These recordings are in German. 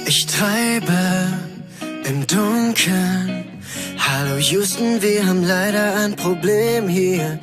Ich treibe im Dunkeln. Hallo Houston, wir haben leider ein Problem hier.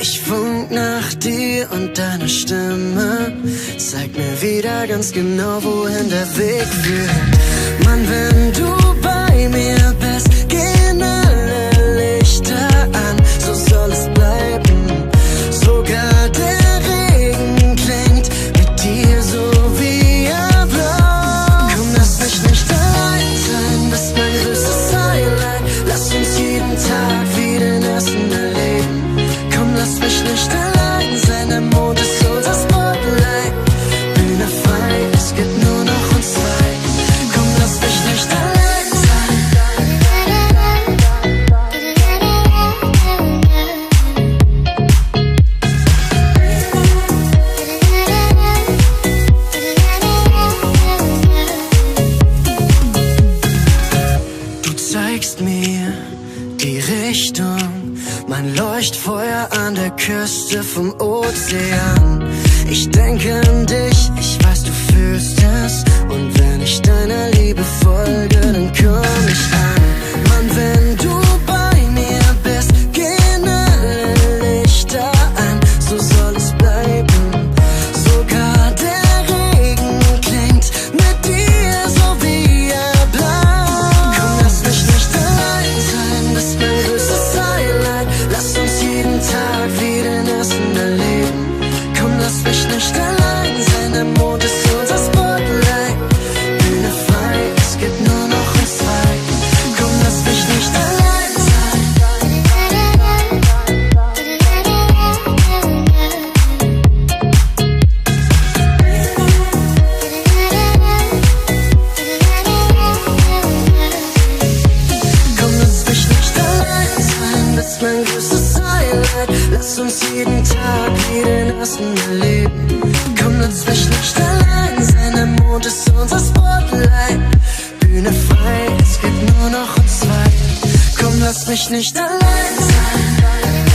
Ich funk nach dir und deiner Stimme zeigt mir wieder ganz genau, wohin der Weg führt. Mann, wenn du bei mir bist, gehen alle Lichter an. So soll es bleiben. Sogar der Regen klingt mit dir so wie er blau. Komm, lass mich nicht allein sein, das ist mein größtes Highlight. Lass uns jeden Tag wie den ersten erleben. Komm, lass mich nicht allein sein, der Mond ist unser Spotlight. Bühne frei, es gibt nur noch uns zwei. Komm, lass mich nicht allein sein. Du zeigst mir die Richtung, mein Leuchtfeuer an der Küste vom Ozean. Ich denke an dich, ich weiß, du fühlst es. Und wenn ich deiner Liebe folge, dann komm ich an. Mann, wenn du bei mir bist, gehen alle Lichter an. So soll es bleiben. Sogar der Regen klingt mit dir so wie er blau. Komm, lass mich nicht allein sein, das ist mein größtes Highlight. Lass uns jeden Tag wie den ersten erleben. Komm, lass mich nicht allein sein, der Mond ist unser Spotlight. Bühne frei, es gibt nur noch uns zwei. Komm, lass mich nicht allein sein. Komm, lass mich nicht allein sein, das ist mein größtes Highlight. Lass uns jeden Tag wie den ersten erleben. Komm, lass mich nicht allein sein, der Mond ist unser Spotlight. Bühne frei, es gibt nur noch uns zwei. Komm, lass mich nicht allein sein.